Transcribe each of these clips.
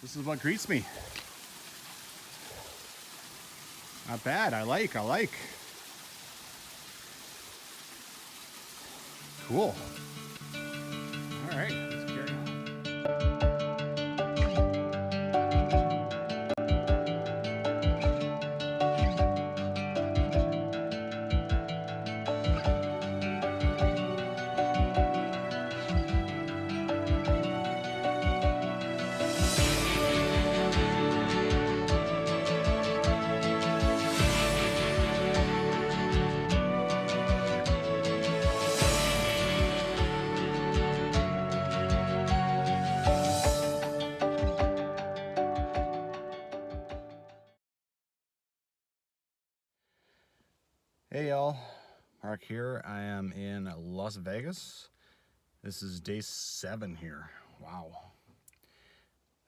This is what greets me. Not bad. I like. Cool. All right, let's carry on. Hey y'all, Mark here. I am in Las Vegas. This is day 7 here. Wow.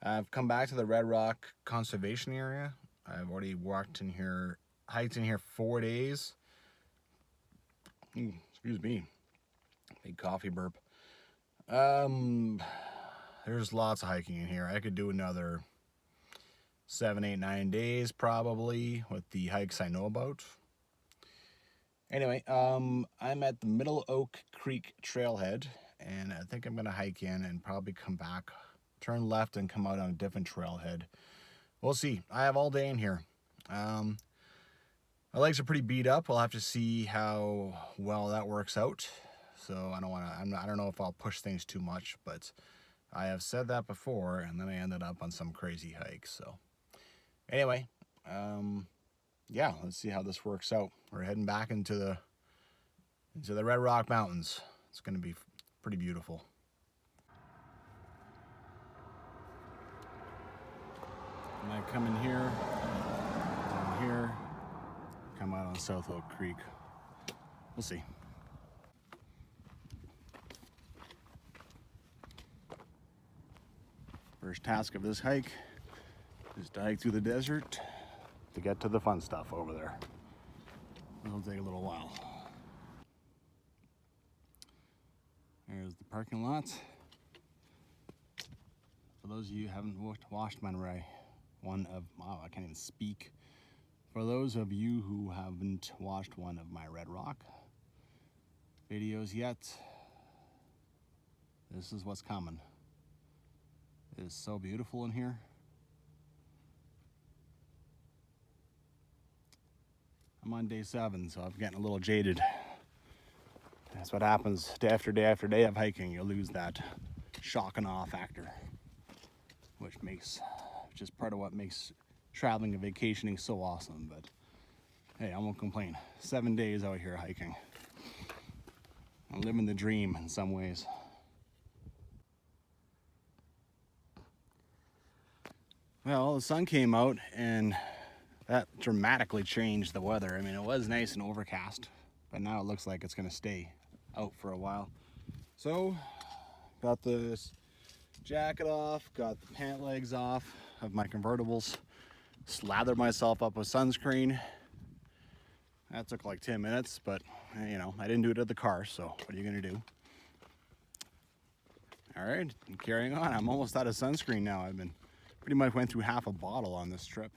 I've come back to the Red Rock Conservation Area. I've already walked in here, hiked in here 4 days. Excuse me. Big coffee burp. There's lots of hiking in here. I could do another 7, 8, 9 days probably with the hikes I know about. Anyway, I'm at the Middle Oak Creek trailhead, and I think I'm gonna hike in and probably come back, turn left and come out on a different trailhead. We'll see. I have all day in here. My legs are pretty beat up. We'll have to see how well that works out. So I don't know if I'll push things too much, but I have said that before, and then I ended up on some crazy hike. So anyway, yeah, let's see how this works out. We're heading back into the Red Rock Mountains. It's going to be pretty beautiful. And I come in here, down here, come out on South Oak Creek. We'll see. First task of this hike is to hike through the desert to get to the fun stuff over there. It'll take a little while. There's the parking lot. For those of you who haven't watched wow, I can't even speak. For those of you who haven't watched one of my Red Rock videos yet, this is what's coming. It is so beautiful in here. I'm on day 7, so I'm getting a little jaded. That's what happens day after day after day of hiking. You lose that shock and awe factor, which is part of what makes traveling and vacationing so awesome. But hey, I won't complain. 7 days out here hiking. I'm living the dream in some ways. Well, the sun came out and that dramatically changed the weather. I mean, it was nice and overcast, but now it looks like it's gonna stay out for a while. So, got this jacket off, got the pant legs off of my convertibles, slathered myself up with sunscreen. That took like 10 minutes, but you know, I didn't do it at the car, so what are you gonna do? All right, I'm carrying on. I'm almost out of sunscreen now. I've been pretty much went through half a bottle on this trip.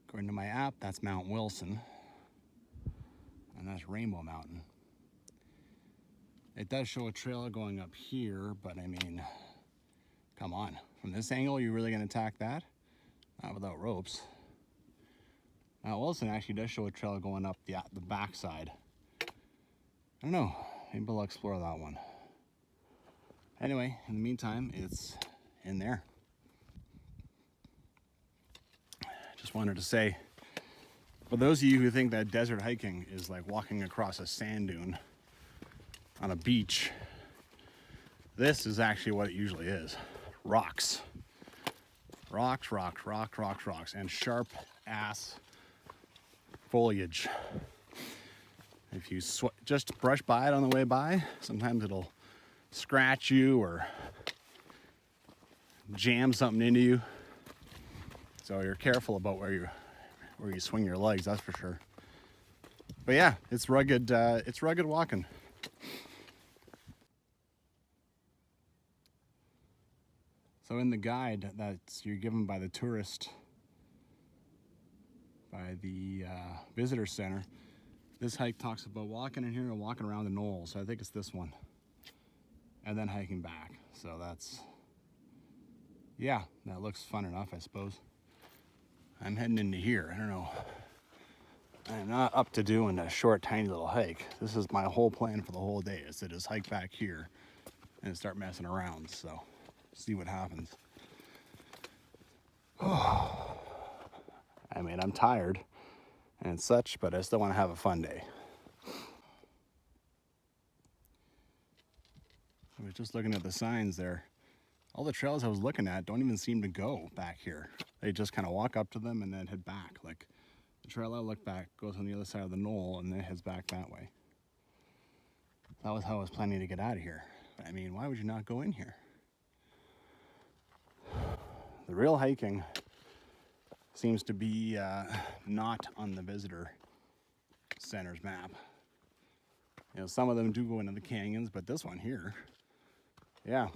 According to my app, that's Mount Wilson, and that's Rainbow Mountain. It does show a trail going up here, but I mean, come on. From this angle, you're really gonna attack that? Not without ropes. Mount Wilson actually does show a trail going up the backside. I don't know, maybe I'll explore that one. Anyway, in the meantime, it's in there. Just wanted to say, for those of you who think that desert hiking is like walking across a sand dune on a beach, this is actually what it usually is. Rocks. Rocks, and sharp ass foliage. If you just brush by it on the way by, sometimes it'll scratch you or jam something into you. So you're careful about where you swing your legs, that's for sure. But yeah, it's rugged walking. So in the guide that's you're given by the tourist, by the visitor center, this hike talks about walking in here and walking around the knoll. So I think it's this one. And then hiking back. So that's, yeah, that looks fun enough, I suppose. I'm heading into here. I don't know. I'm not up to doing a short, tiny little hike. This is my whole plan for the whole day, is to just hike back here and start messing around. So see what happens. Oh. I mean, I'm tired and such, but I still want to have a fun day. I was just looking at the signs there. All the trails I was looking at don't even seem to go back here. They just kind of walk up to them and then head back. Like the trail I look back goes on the other side of the knoll and then heads back that way. That was how I was planning to get out of here. But I mean, why would you not go in here? The real hiking seems to be not on the visitor center's map. You know, some of them do go into the canyons, but this one here, yeah.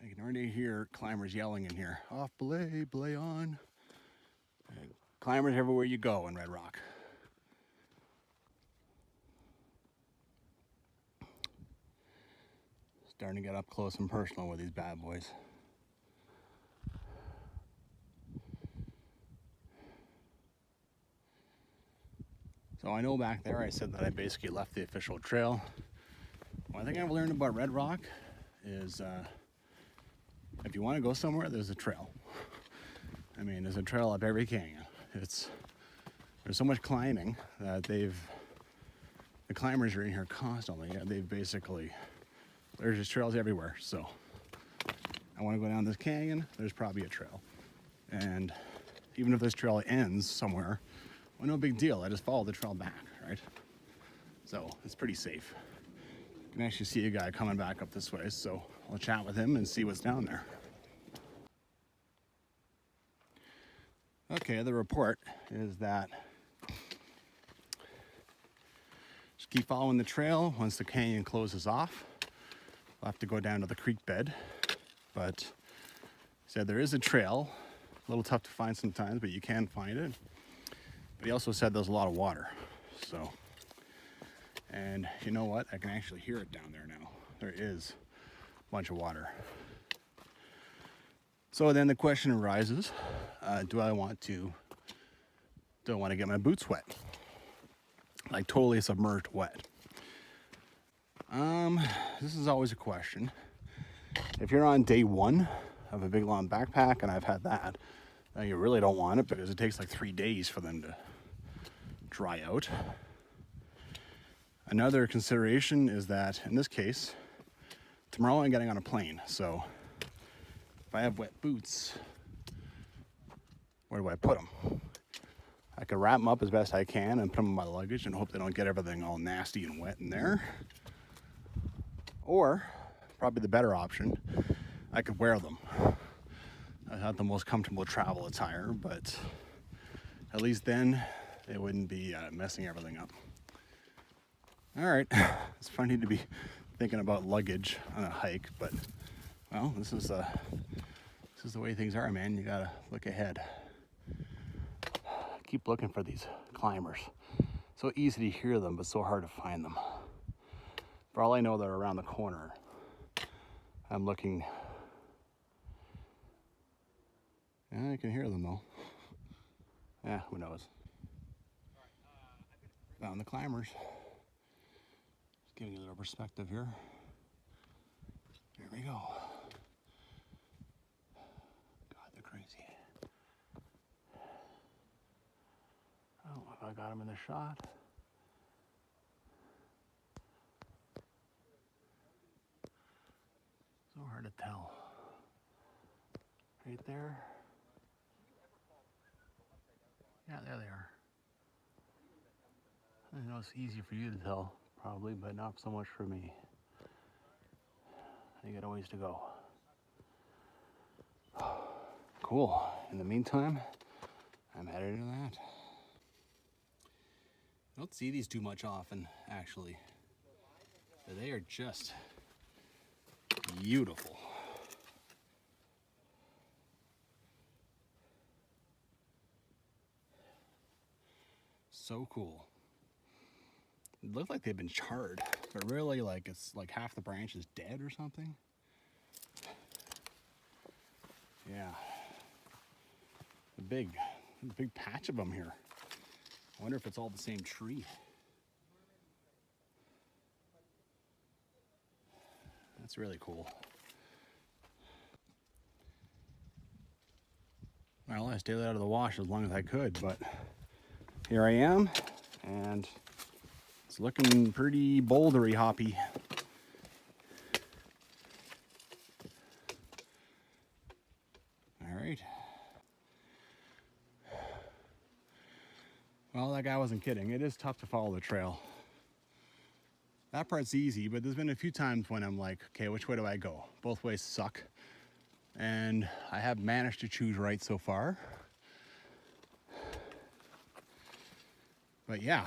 I can already hear climbers yelling in here. Off belay, belay on. Climbers everywhere you go in Red Rock. Starting to get up close and personal with these bad boys. So I know back there I said that I basically left the official trail. One thing I've learned about Red Rock is if you want to go somewhere, there's a trail. I mean, there's a trail up every canyon. There's so much climbing that the climbers are in here constantly. There's just trails everywhere. So I want to go down this canyon, there's probably a trail. And even if this trail ends somewhere, well, no big deal. I just follow the trail back, right? So it's pretty safe. You can actually see a guy coming back up this way, so I'll chat with him and see what's down there. Okay, the report is that just keep following the trail. Once the canyon closes off, we'll have to go down to the creek bed. But he said there is a trail, a little tough to find sometimes, but you can find it. But he also said there's a lot of water. So, and you know what? I can actually hear it down there now. There is a bunch of water. So then the question arises, do I want to get my boots wet? Like totally submerged wet. This is always a question. If you're on day one of a big long backpack, and I've had that, you really don't want it because it takes like 3 days for them to dry out. Another consideration is that in this case, tomorrow I'm getting on a plane. So if I have wet boots, where do I put them? I could wrap them up as best I can and put them in my luggage and hope they don't get everything all nasty and wet in there. Or, probably the better option, I could wear them. I not the most comfortable travel attire, but at least then it wouldn't be messing everything up. All right, it's funny to be thinking about luggage on a hike, but well, this is the way things are, man. You gotta look ahead. Keep looking for these climbers. So easy to hear them, but so hard to find them. For all I know, they're around the corner. I'm looking. Yeah, I can hear them though. Yeah, who knows? Found the climbers. Just giving you a little perspective here. Here we go. God, they're crazy. Oh, if I got them in the shot. So hard to tell. Right there. Yeah, there they are. I know it's easy for you to tell, probably, but not so much for me. I got a ways to go. Cool. In the meantime, I'm headed to that. I don't see these too much often, actually. But they are just beautiful. so cool. It looked like they've been charred, but really like it's like half the branch is dead or something. Yeah. A big patch of them here. I wonder if it's all the same tree. That's really cool. Well, I stayed out of the wash as long as I could, but here I am, and it's looking pretty bouldery hoppy. All right. Well, that guy wasn't kidding. It is tough to follow the trail. That part's easy, but there's been a few times when I'm like, okay, which way do I go? Both ways suck. And I have managed to choose right so far. But yeah,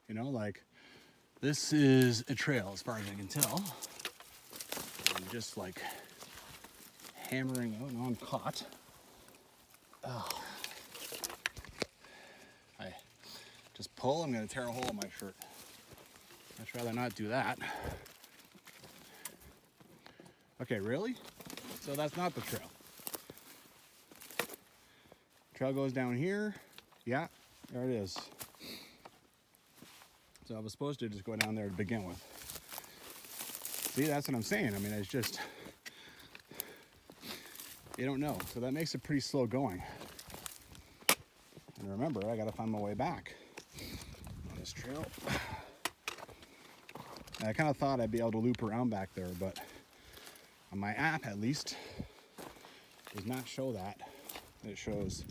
you know, like this is a trail as far as I can tell. I'm just like hammering out, and I'm caught. Oh. I just pull, I'm gonna tear a hole in my shirt. I'd rather not do that. Okay, really? So that's not the trail. Trail goes down here. Yeah, there it is. So I was supposed to just go down there to begin with. See, that's what I'm saying. I mean, it's just, you don't know. So that makes it pretty slow going. And remember, I gotta find my way back on this trail. And I kind of thought I'd be able to loop around back there, but on my app at least, does not show that. It shows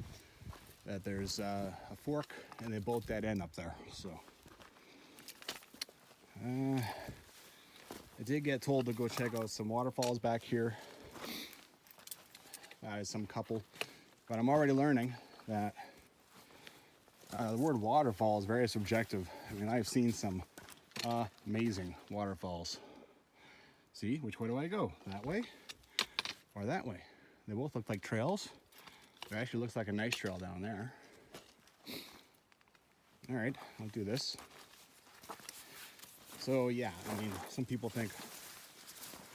that there's a fork and they both dead end up there. So I did get told to go check out some waterfalls back here. Some couple, but I'm already learning that the word waterfall is very subjective. I mean, I've seen some amazing waterfalls. See, which way do I go? That way or that way? They both look like trails. It actually looks like a nice trail down there. All right, I'll do this. So yeah, I mean, some people think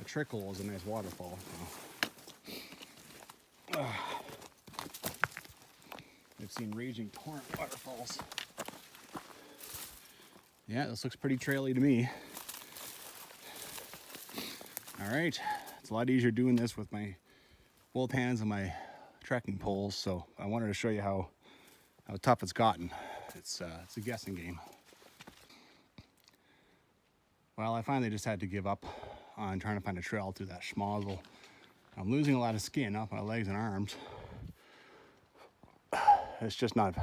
a trickle is a nice waterfall. I've seen raging torrent waterfalls. Yeah, this looks pretty traily to me. All right, it's a lot easier doing this with my both hands and my trekking poles, so I wanted to show you how tough it's gotten. It's a guessing game. Well, I finally just had to give up on trying to find a trail through that schmozzle. I'm losing a lot of skin off my legs and arms. It's just not,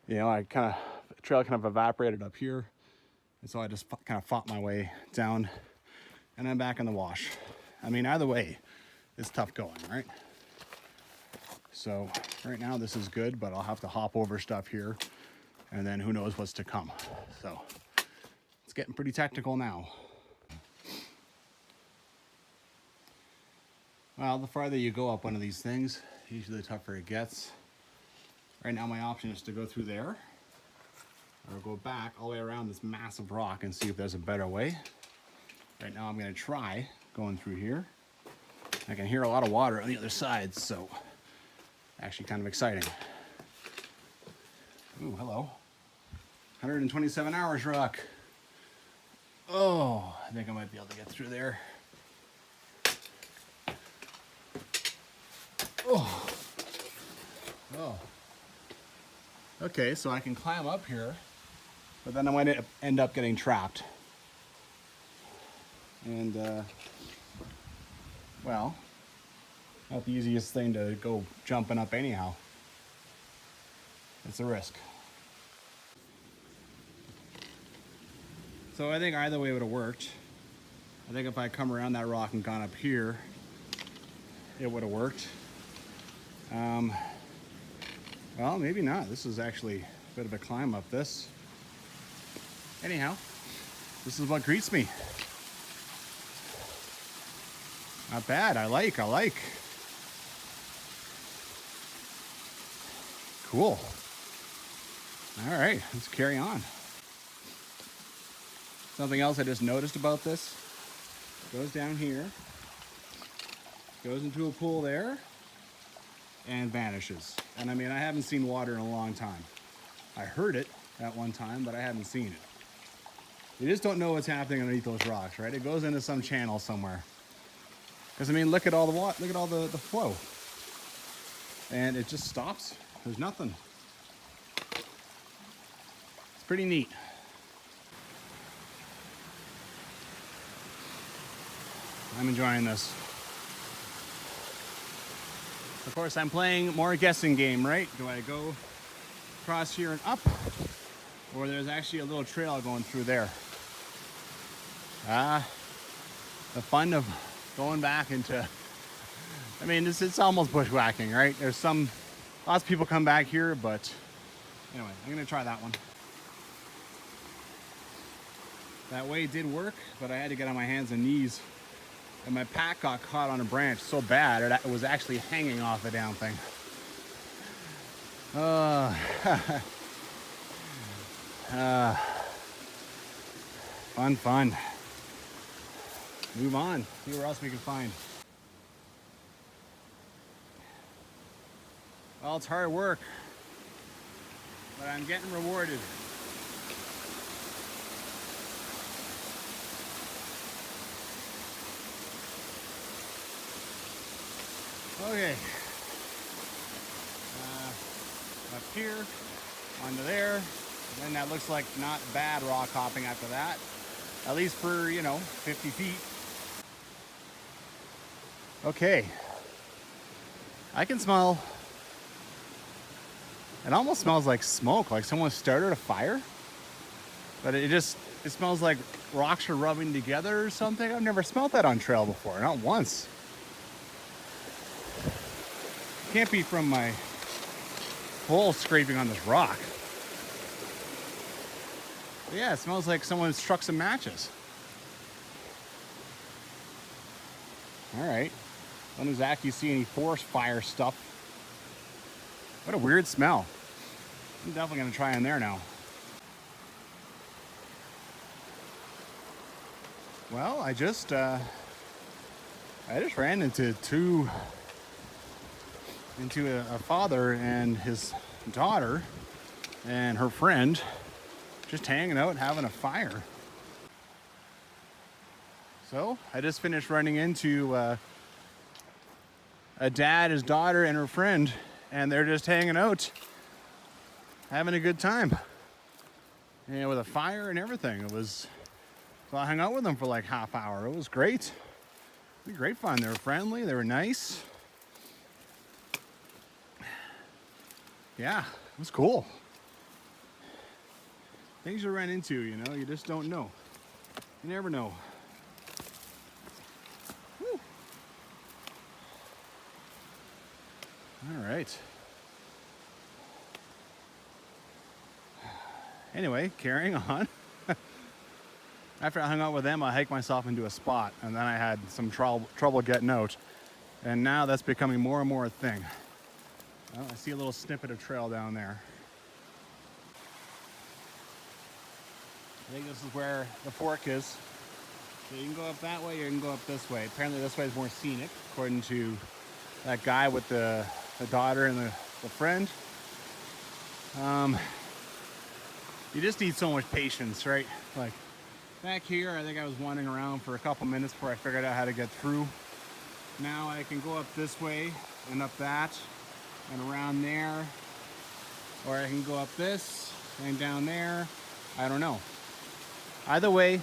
you know, the trail kind of evaporated up here, and so I just kind of fought my way down, and I'm back in the wash. I mean, either way, it's tough going, right? So right now this is good, but I'll have to hop over stuff here, and then who knows what's to come. So it's getting pretty technical now. Well, the farther you go up one of these things, usually the tougher it gets. Right now my option is to go through there, or go back all the way around this massive rock and see if there's a better way. Right now I'm gonna try going through here. I can hear a lot of water on the other side, so actually kind of exciting. Ooh, hello. 127 hours rock. Oh, I think I might be able to get through there. Oh. Oh. Okay, so I can climb up here, but then I might end up getting trapped. And, well, not the easiest thing to go jumping up anyhow. It's a risk. So I think either way would have worked. I think if I come around that rock and gone up here, it would have worked. Well, maybe not. This is actually a bit of a climb up this. Anyhow, this is what greets me. Not bad. I like. Cool. All right, let's carry on. Something else I just noticed about this, goes down here, goes into a pool there, and vanishes. And I mean, I haven't seen water in a long time. I heard it at one time, but I haven't seen it. You just don't know what's happening underneath those rocks, right? It goes into some channel somewhere. Because I mean, look at all the water, look at all the flow. And it just stops. There's nothing. It's pretty neat. I'm enjoying this. Of course, I'm playing more guessing game, right? Do I go across here and up? Or there's actually a little trail going through there. The fun of going back into, I mean, it's almost bushwhacking, right? Lots of people come back here, but anyway, I'm gonna try that one. That way it did work, but I had to get on my hands and knees. And my pack got caught on a branch so bad, it was actually hanging off the damn thing. Fun. Move on, see where else we can find. Well, it's hard work, but I'm getting rewarded. Okay, up here, onto there, and then that looks like not bad rock hopping after that, at least for, 50 feet. Okay, I can smell, it almost smells like smoke, like someone started a fire, but it smells like rocks are rubbing together or something. I've never smelled that on trail before, not once. Can't be from my hole scraping on this rock. But yeah, it smells like someone struck some matches. All right. Don't exactly see any forest fire stuff. What a weird smell. I'm definitely gonna try in there now. Well, I just ran into a father and his daughter and her friend just hanging out having a fire. So I just finished running into a dad, his daughter, and her friend, and they're just hanging out having a good time, with a fire and everything. So I hung out with them for like half hour. It was great. It was great fun. They were friendly, they were nice. Yeah, it was cool. Things you run into, you just don't know. You never know. Woo. All right. Anyway, carrying on. After I hung out with them, I hiked myself into a spot, and then I had some trouble getting out. And now that's becoming more and more a thing. Well, I see a little snippet of trail down there. I think this is where the fork is. So you can go up that way or you can go up this way. Apparently this way is more scenic, according to that guy with the daughter and the friend. You just need so much patience, right? Like back here, I think I was wandering around for a couple minutes before I figured out how to get through. Now I can go up this way and up that and around there, or I can go up this and down there. I don't know. Either way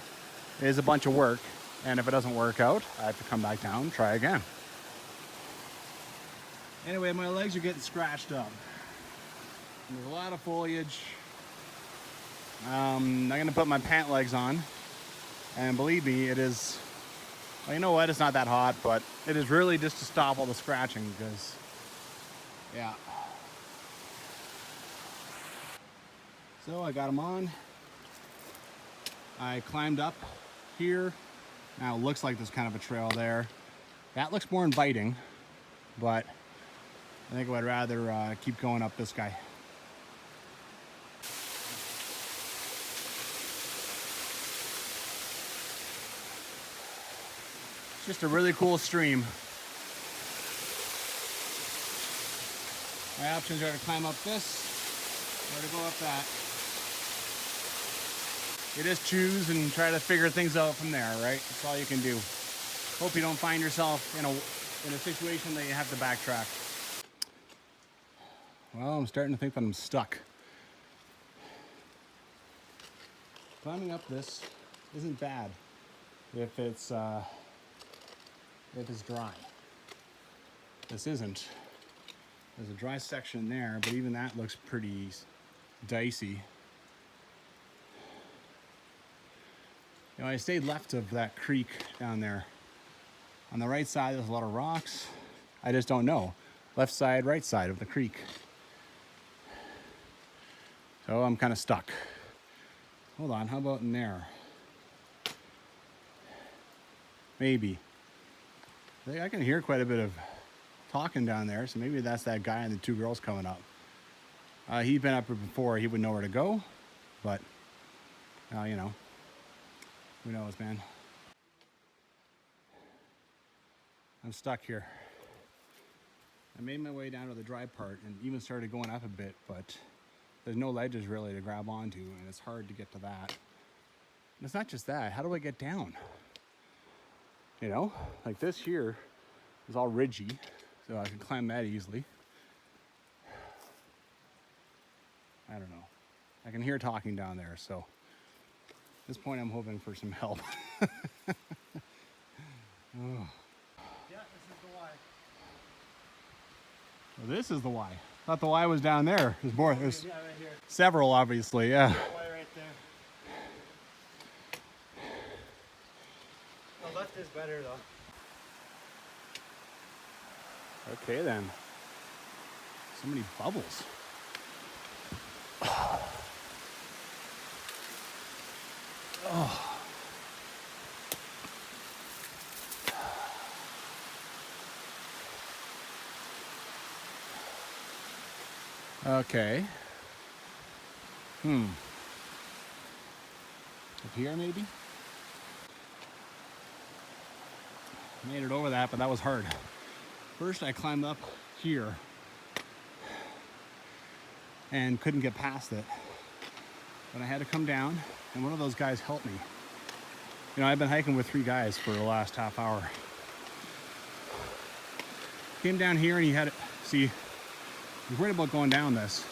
is a bunch of work, and if it doesn't work out, I have to come back down, try again. Anyway, my legs are getting scratched up. There's a lot of foliage. I'm gonna put my pant legs on, and believe me, it is, well, you know what, it's not that hot, but it is really just to stop all the scratching, because yeah. So I got them on. I climbed up here. Now it looks like there's kind of a trail there. That looks more inviting, but I think I would rather keep going up this guy. Just a really cool stream. My options are to climb up this or to go up that. You just choose and try to figure things out from there, right? That's all you can do. Hope you don't find yourself in a situation that you have to backtrack. Well, I'm starting to think that I'm stuck. Climbing up this isn't bad if it's dry. This isn't. There's a dry section there, but even that looks pretty dicey. You know, I stayed left of that creek down there. On the right side, there's a lot of rocks. I just don't know. Left side, right side of the creek. So I'm kind of stuck. Hold on, how about in there? Maybe. I can hear quite a bit of talking down there, so maybe that's that guy and the two girls coming up. He'd been up here before, he would know where to go, but, you know, who knows, man. I'm stuck here. I made my way down to the dry part and even started going up a bit, but there's no ledges really to grab onto, and it's hard to get to that. And it's not just that, how do I get down? You know, like this here is all ridgy, so I can climb that easily. I don't know. I can hear talking down there, so at this point I'm hoping for some help. Oh. Yeah, this is the Y. Well, this is the Y. I thought the Y was down there. There's more. There's Yeah, right here. several, obviously, yeah. Y right there. The left is better though. Okay then. So many bubbles. Oh. Okay. Up here maybe? Made it over that, but that was hard. First I climbed up here and couldn't get past it. But I had to come down and one of those guys helped me. You know, I've been hiking with 3 guys for the last half hour. Came down here and he had it, see, he was worried about going down this.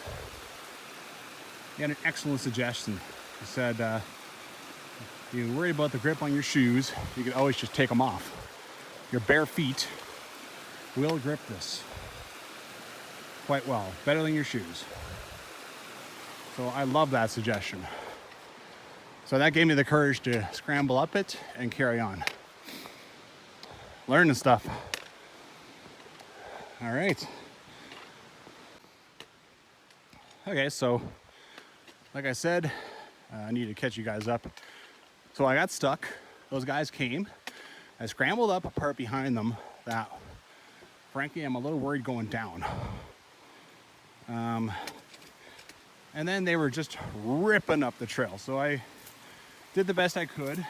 He had an excellent suggestion. He said, if you worry about the grip on your shoes, you can always just take them off. Your bare feet will grip this quite well, better than your shoes. So I love that suggestion. So that gave me the courage to scramble up it and carry on. Learning stuff. All right. Okay, so like I said, I need to catch you guys up. So I got stuck. Those guys came. I scrambled up a part behind them that, frankly, I'm a little worried going down. And then they were just ripping up the trail. So I did the best I could.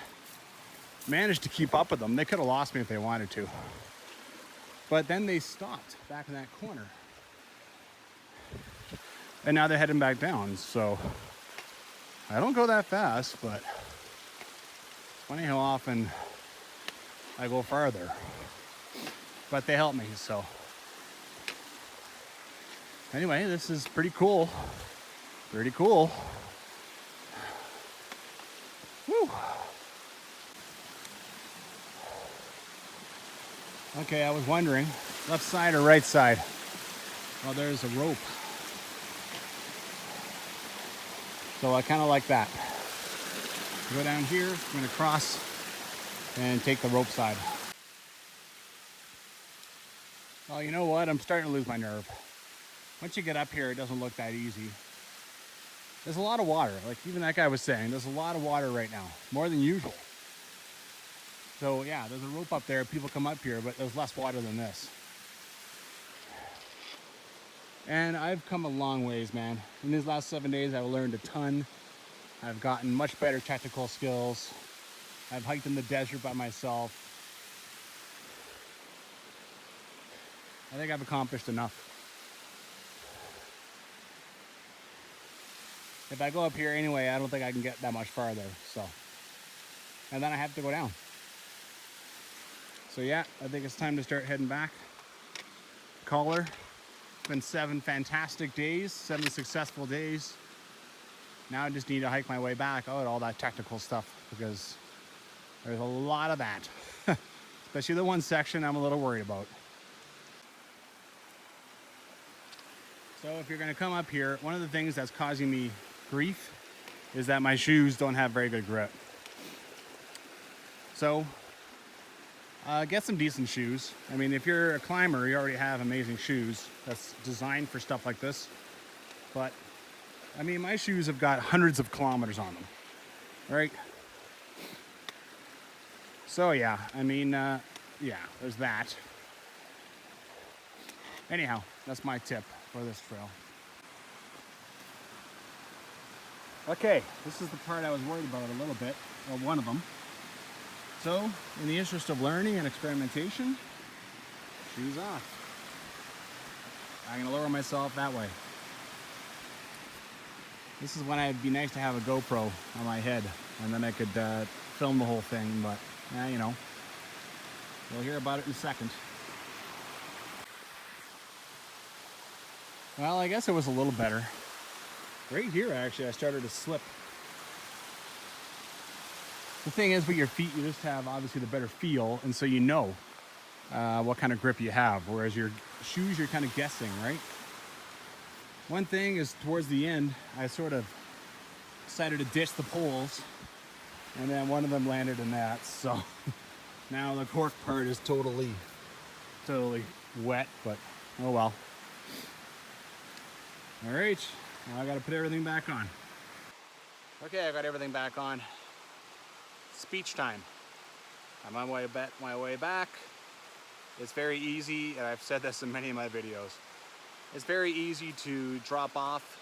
Managed to keep up with them. They could have lost me if they wanted to. But then they stopped back in that corner. And now they're heading back down. So I don't go that fast, but it's funny how often I go farther. But they help me, so. Anyway, this is pretty cool. Pretty cool. Woo. Okay, I was wondering, left side or right side? Well, there's a rope. So I kind of like that. Go down here, I'm gonna cross and take the rope side. Well, you know what? I'm starting to lose my nerve. Once you get up here, it doesn't look that easy. There's a lot of water, like even that guy was saying, there's a lot of water right now, more than usual. So yeah, there's a rope up there, people come up here, but there's less water than this. And I've come a long ways, man. In these last 7 days, I've learned a ton. I've gotten much better technical skills. I've hiked in the desert by myself. I think I've accomplished enough. If I go up here anyway, I don't think I can get that much farther, so. And then I have to go down. So yeah, I think it's time to start heading back. Caller. It's been 7 fantastic days, 7 successful days. Now I just need to hike my way back out all that technical stuff because there's a lot of that. Especially the one section I'm a little worried about. So if you're gonna come up here, one of the things that's causing me grief is that my shoes don't have very good grip. So get some decent shoes. I mean, if you're a climber, you already have amazing shoes that's designed for stuff like this. But I mean, my shoes have got hundreds of kilometers on them, right? So yeah, I mean, yeah, there's that. Anyhow, that's my tip for this trail. Okay, this is the part I was worried about a little bit, or one of them. So, in the interest of learning and experimentation, shoes off. I'm gonna lower myself that way. This is when it'd be nice to have a GoPro on my head, and then I could film the whole thing, but, you know, we'll hear about it in a second. Well, I guess it was a little better. Right here, actually, I started to slip. The thing is, with your feet, you just have, obviously, the better feel, and so you know what kind of grip you have, whereas your shoes, you're kind of guessing, right? One thing is, towards the end, I sort of decided to ditch the poles, and then one of them landed in that, so now the cork part is totally wet, but oh well. All right, now I gotta put everything back on. Okay, I got everything back on. Speech time. I'm on my way back. It's very easy, and I've said this in many of my videos. It's very easy to drop off,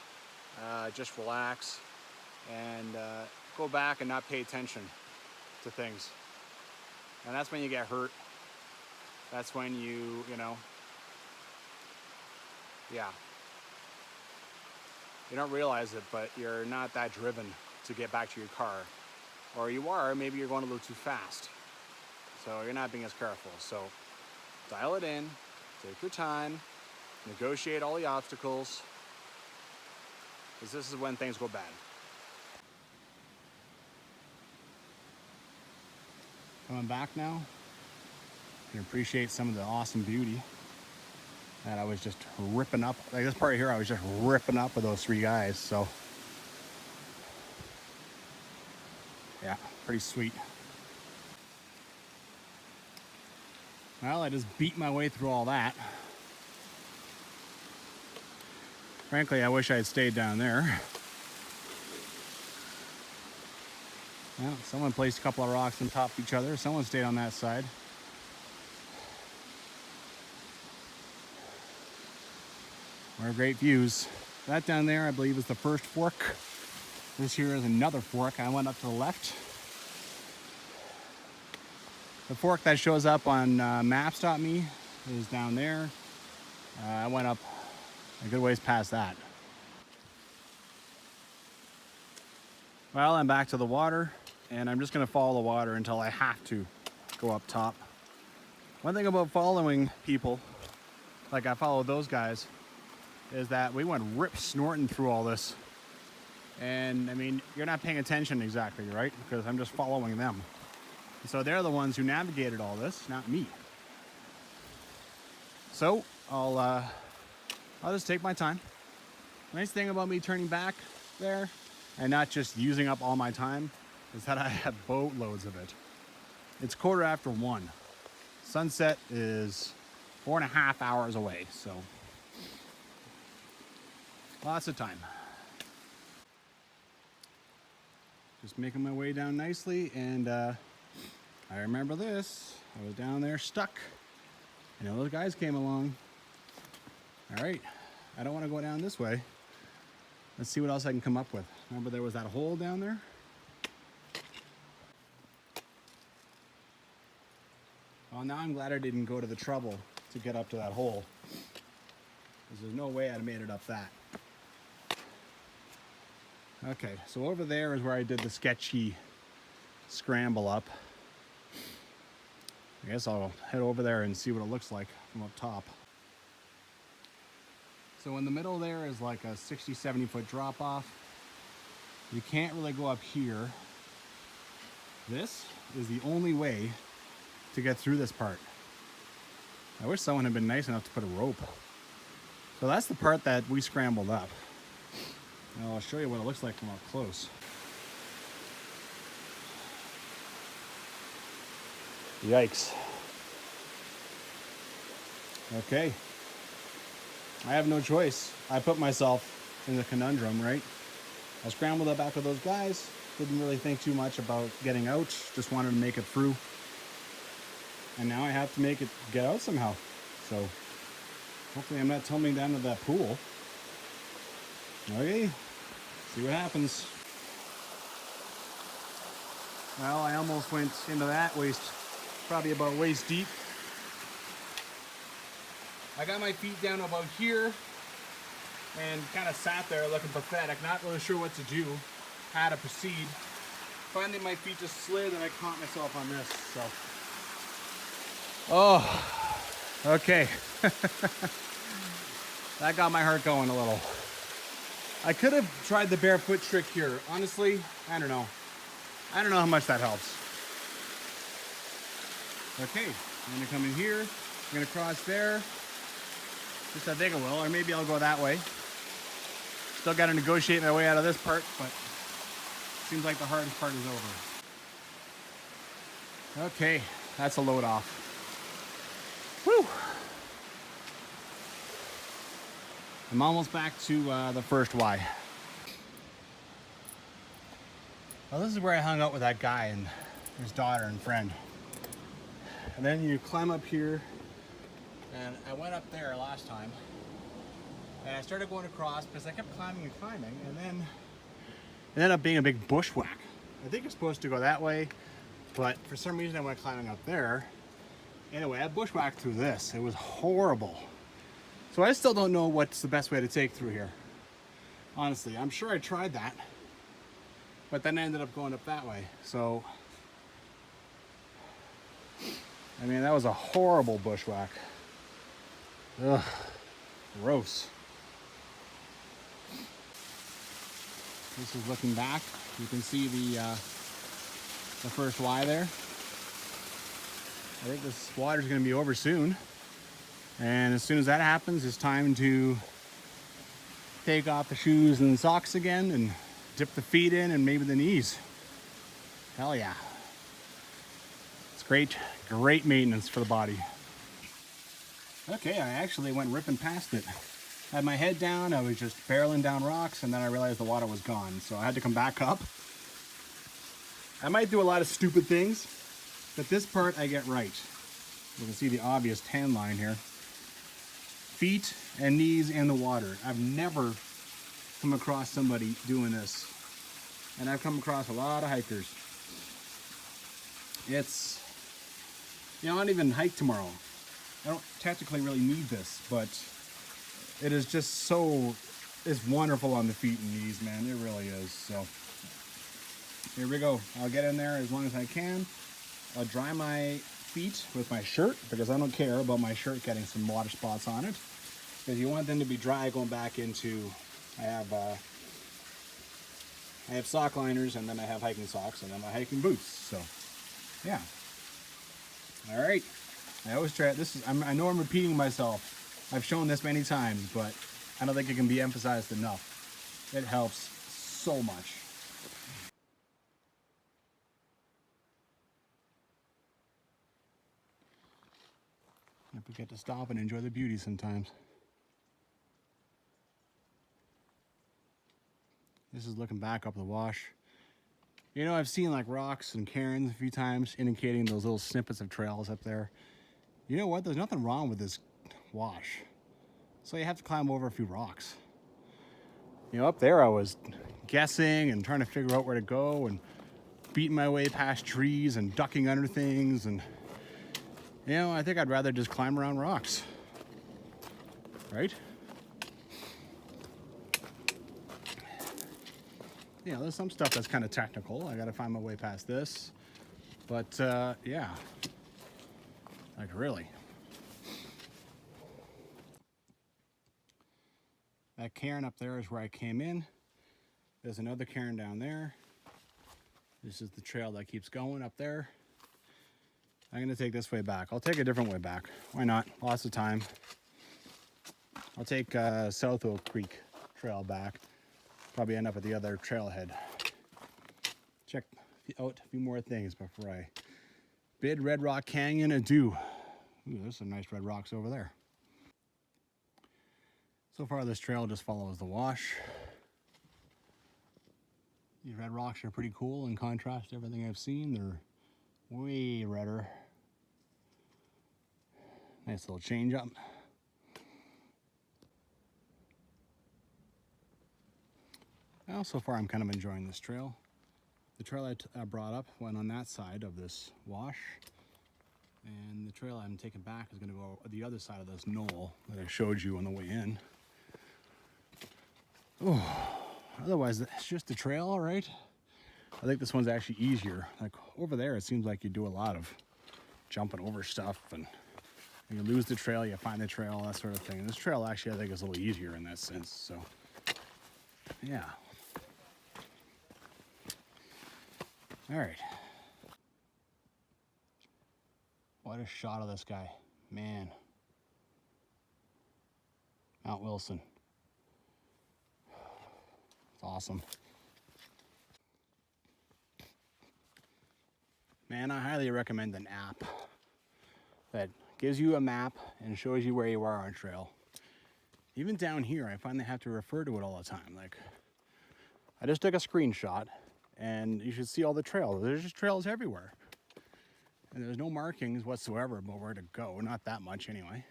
just relax, and go back and not pay attention to things. And that's when you get hurt. That's when you know, yeah. You don't realize it, but you're not that driven to get back to your car. Or you are, maybe you're going a little too fast. So you're not being as careful. So dial it in, take your time, negotiate all the obstacles, because this is when things go bad. Coming back now, you can appreciate some of the awesome beauty that I was just ripping up. Like this part here, I was just ripping up with those 3 guys, so yeah, pretty sweet. Well, I just beat my way through all that. Frankly, I wish I had stayed down there. Well, someone placed a couple of rocks on top of each other. Someone stayed on that side. More great views. That down there, I believe, is the first fork. This here is another fork. I went up to the left. The fork that shows up on maps.me is down there. I went up a good ways past that. Well, I'm back to the water, and I'm just gonna follow the water until I have to go up top. One thing about following people, like I followed those guys, is that we went rip snorting through all this. And I mean, you're not paying attention exactly, right? Because I'm just following them. So they're the ones who navigated all this, not me. So I'll just take my time. Nice thing about me turning back there and not just using up all my time is that I have boatloads of it. It's 1:15. Sunset is 4.5 hours away, so lots of time. Just making my way down nicely, and I remember this. I was down there stuck. You know, those guys came along. All right, I don't want to go down this way. Let's see what else I can come up with. Remember there was that hole down there? Well, now I'm glad I didn't go to the trouble to get up to that hole. Because there's no way I'd have made it up that. Okay, so over there is where I did the sketchy scramble up. I guess I'll head over there and see what it looks like from up top. So in the middle there is like a 60, 70 foot drop off. You can't really go up here. This is the only way to get through this part. I wish someone had been nice enough to put a rope. So that's the part that we scrambled up. Now I'll show you what it looks like from up close. Yikes. Okay. I have no choice. I put myself in the conundrum, right? I scrambled up after those guys. Didn't really think too much about getting out. Just wanted to make it through. And now I have to get out somehow. So hopefully I'm not tumbling down to that pool. Okay, see what happens. Well, I almost went into that probably about waist deep. I got my feet down about here and kind of sat there looking pathetic, not really sure what to do, how to proceed. Finally my feet just slid and I caught myself on this, so. Oh, okay. That got my heart going a little. I could have tried the barefoot trick here. Honestly, I don't know. I don't know how much that helps. Okay, I'm gonna come in here. I'm gonna cross there. At least I think I will, or maybe I'll go that way. Still gotta negotiate my way out of this part, but seems like the hardest part is over. Okay, that's a load off. Whew. I'm almost back to the first Y. Well, this is where I hung out with that guy and his daughter and friend. And then you climb up here, and I went up there last time, and I started going across because I kept climbing and climbing, and then it ended up being a big bushwhack. I think it's supposed to go that way, but for some reason I went climbing up there. Anyway, I bushwhacked through this. It was horrible. So I still don't know what's the best way to take through here. Honestly, I'm sure I tried that, but then I ended up going up that way. So, I mean, that was a horrible bushwhack. Ugh, gross. This is looking back. You can see the first Y there. I think this water's gonna be over soon. And as soon as that happens, it's time to take off the shoes and the socks again and dip the feet in and maybe the knees. Hell yeah. It's great maintenance for the body. Okay, I actually went ripping past it. I had my head down, I was just barreling down rocks, and then I realized the water was gone. So I had to come back up. I might do a lot of stupid things, but this part I get right. You can see the obvious tan line here. Feet and knees in the water. I've never come across somebody doing this. And I've come across a lot of hikers. It's, you know, I don't even hike tomorrow. I don't technically really need this, but it is just it's wonderful on the feet and knees, man. It really is. So here we go. I'll get in there as long as I can. I'll dry my feet with my shirt because I don't care about my shirt getting some water spots on it. Because you want them to be dry going back into, I have sock liners, and then I have hiking socks, and then my hiking boots. So, yeah. All right. I always try this. I know I'm repeating myself. I've shown this many times, but I don't think it can be emphasized enough. It helps so much. I forget to stop and enjoy the beauty sometimes. This is looking back up the wash. You know, I've seen like rocks and cairns a few times indicating those little snippets of trails up there. You know what? There's nothing wrong with this wash. So you have to climb over a few rocks. You know, up there I was guessing and trying to figure out where to go and beating my way past trees and ducking under things, and you know, I think I'd rather just climb around rocks. right? Yeah, there's some stuff that's kind of technical. I gotta find my way past this. But yeah, like really. That cairn up there is where I came in. There's another cairn down there. This is the trail that keeps going up there. I'm gonna take this way back. I'll take a different way back. Why not? Lots of time. I'll take South Oak Creek trail back. Probably end up at the other trailhead. Check out a few more things before I bid Red Rock Canyon adieu. Ooh, there's some nice red rocks over there. So far this trail just follows the wash. These red rocks are pretty cool in contrast to everything I've seen. They're way redder. Nice little change up. Well, so far I'm kind of enjoying this trail. The trail I brought up went on that side of this wash, and the trail I'm taking back is going to go the other side of this knoll that I showed you on the way in. Oh, otherwise it's just a trail, all right? I think this one's actually easier. Like over there, it seems like you do a lot of jumping over stuff, and you lose the trail, you find the trail, that sort of thing. And this trail actually, I think, is a little easier in that sense. So, yeah. All right. What a shot of this guy, man. Mount Wilson. It's awesome. Man, I highly recommend an app that gives you a map and shows you where you are on trail. Even down here, I find they have to refer to it all the time. Like, I just took a screenshot, and you should see all the trails. There's just trails everywhere. And there's no markings whatsoever about where to go, not that much anyway.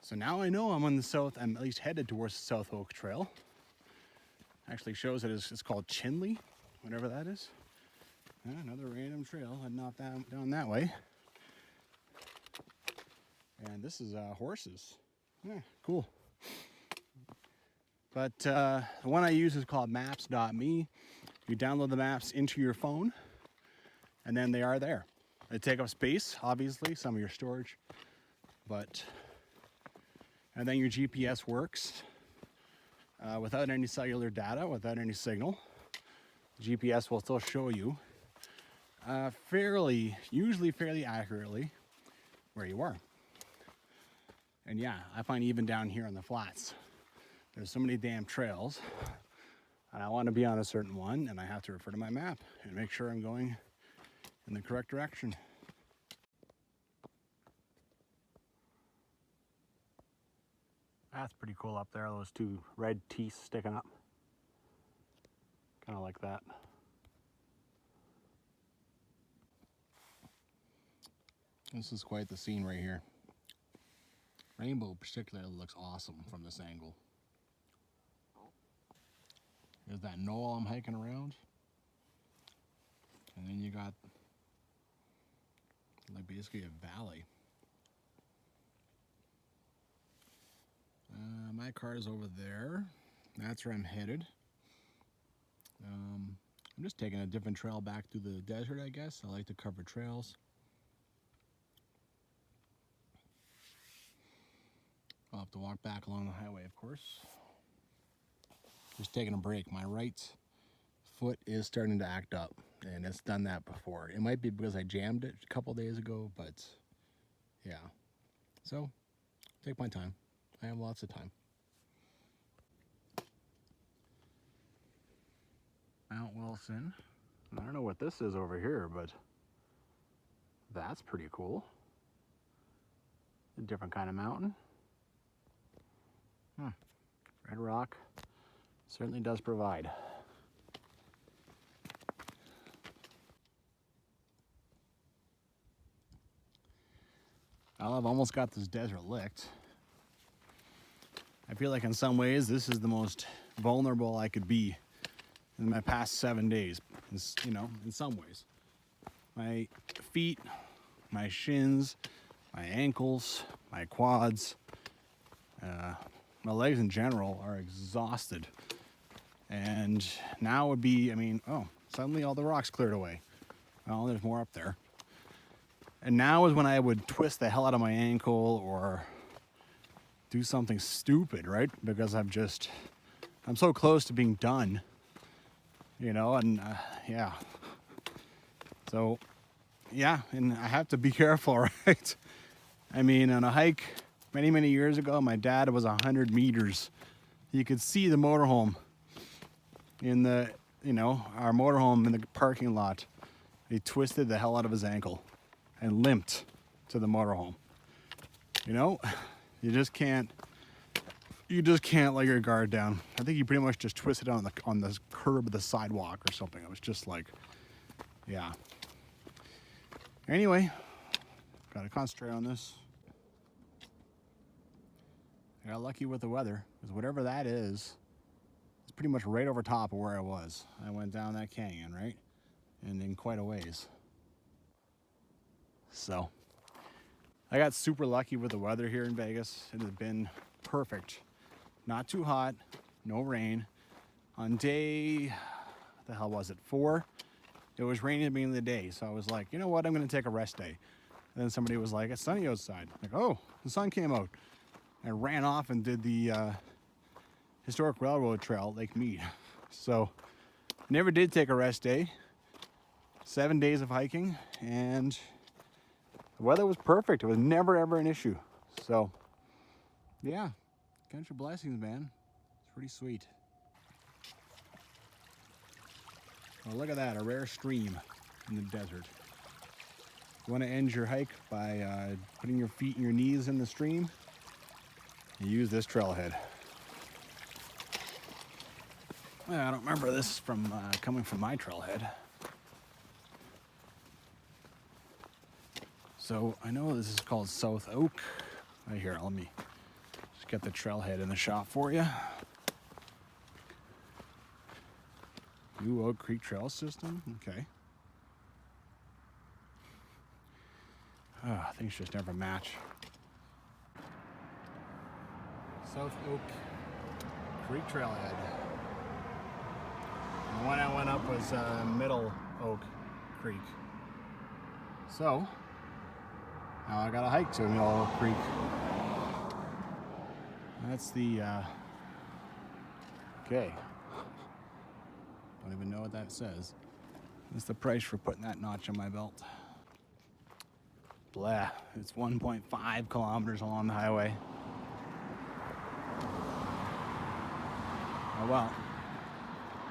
So now I know I'm on the south, I'm at least headed towards the South Oak Trail. Actually shows that it's called Chinley, whatever that is. Another random trail heading off down that way. And this is horses. Yeah, cool. But the one I use is called maps.me. You download the maps into your phone, and then they are there. They take up space, obviously, some of your storage, and then your GPS works without any cellular data, without any signal. GPS will still show you usually fairly accurately where you are. And yeah, I find even down here on the flats, there's so many damn trails, and I want to be on a certain one, and I have to refer to my map and make sure I'm going in the correct direction. That's pretty cool up there, those two red teeth sticking up. Kind of like that. This is quite the scene right here. Rainbow particularly looks awesome from this angle. There's that knoll I'm hiking around. And then you got like basically a valley. My car is over there. That's where I'm headed. I'm just taking a different trail back through the desert, I guess. I like to cover trails. I'll have to walk back along the highway, of course. Just taking a break. My right foot is starting to act up, and it's done that before. It might be because I jammed it a couple days ago, but yeah. So, take my time. I have lots of time. Mount Wilson. I don't know what this is over here, but that's pretty cool. A different kind of mountain. Red rock certainly does provide. Well, I've almost got this desert licked. I feel like in some ways this is the most vulnerable I could be in my past 7 days, you know, in some ways. My feet, my shins, my ankles, my quads, My legs in general are exhausted. And now would be, I mean, oh, suddenly all the rocks cleared away. Well, there's more up there. And now is when I would twist the hell out of my ankle or do something stupid, right? Because I'm so close to being done, you know, and yeah. So, yeah, and I have to be careful, right? I mean, on a hike many, many years ago, my dad was 100 meters. You could see the motorhome in the, you know, our motorhome in the parking lot. He twisted the hell out of his ankle and limped to the motorhome. You know, you just can't let your guard down. I think he pretty much just twisted on the curb of the sidewalk or something. It was just like, yeah. Anyway, gotta concentrate on this. I got lucky with the weather, because whatever that is, it's pretty much right over top of where I was. I went down that canyon, right? And in quite a ways. So, I got super lucky with the weather here in Vegas. It has been perfect. Not too hot, no rain. On day, what the hell was it, 4? It was raining at the beginning of the day. So I was like, you know what, I'm gonna take a rest day. And then somebody was like, it's sunny outside. Like, oh, the sun came out. I ran off and did the historic railroad trail at Lake Mead. So, never did take a rest day. 7 days of hiking, and the weather was perfect. It was never ever an issue. So, yeah, count your blessings, man. It's pretty sweet. Well, look at that, a rare stream in the desert. You want to end your hike by putting your feet and your knees in the stream? You use this trailhead. Well, I don't remember this from coming from my trailhead. So I know this is called South Oak. Right here, let me just get the trailhead in the shot for you. New Oak Creek Trail System, okay. Things just never match. South Oak Creek Trailhead. The one I went up was Middle Oak Creek. So, now I got a hike to Middle Oak Creek. That's the, okay. Don't even know what that says. That's the price for putting that notch on my belt. Blah, it's 1.5 kilometers along the highway. Oh well,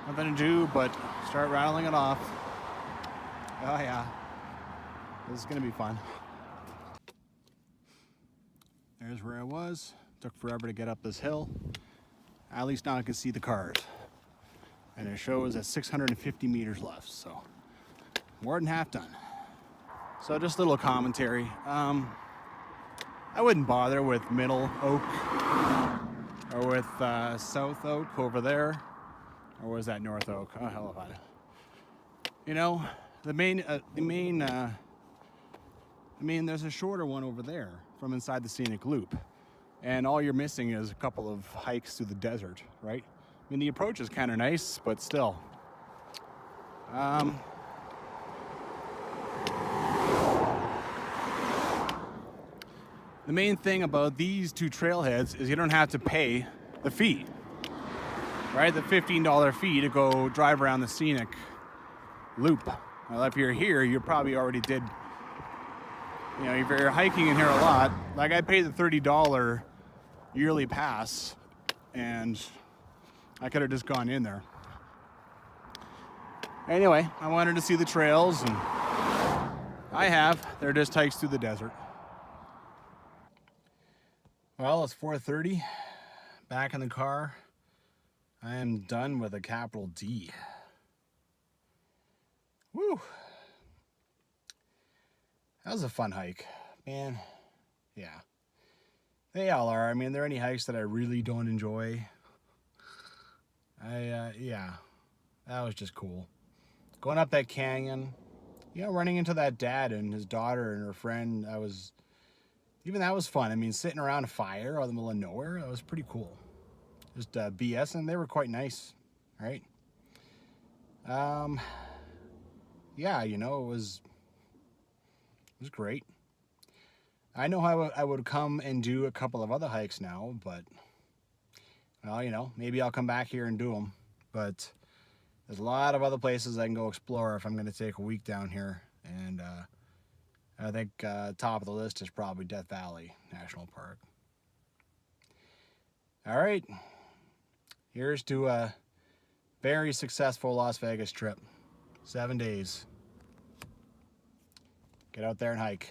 nothing to do but start rattling it off. Oh yeah, this is gonna be fun. There's where I was. Took forever to get up this hill. At least now I can see the cars. And it shows at 650 meters left, so more than half done. So just a little commentary. I wouldn't bother with Middle Oak or with South Oak over there, or was that North Oak? Oh hell if I know. You know, the main, there's a shorter one over there from inside the scenic loop, and all you're missing is a couple of hikes through the desert, right? I mean, the approach is kind of nice, but still. The main thing about these two trailheads is you don't have to pay the fee, right? The $15 fee to go drive around the scenic loop. Well, if you're here, you probably already did, you know, if you're hiking in here a lot, like I paid the $30 yearly pass and I could have just gone in there. Anyway, I wanted to see the trails, and I have. They're just hikes through the desert. Well, it's 4:30. Back in the car. I am done with a capital D. Woo! That was a fun hike, man. Yeah. They all are. I mean, there are any hikes that I really don't enjoy. Yeah, that was just cool. Going up that canyon, you know, running into that dad and his daughter and her friend, that was even that was fun. I mean, sitting around a fire out in the middle of nowhere, that was pretty cool. Just BS, and they were quite nice, right? Yeah, you know, it was great. I know I would come and do a couple of other hikes now, but well, you know, maybe I'll come back here and do them. But there's a lot of other places I can go explore if I'm going to take a week down here. And I think top of the list is probably Death Valley National Park. All right, here's to a very successful Las Vegas trip. 7 days. Get out there and hike.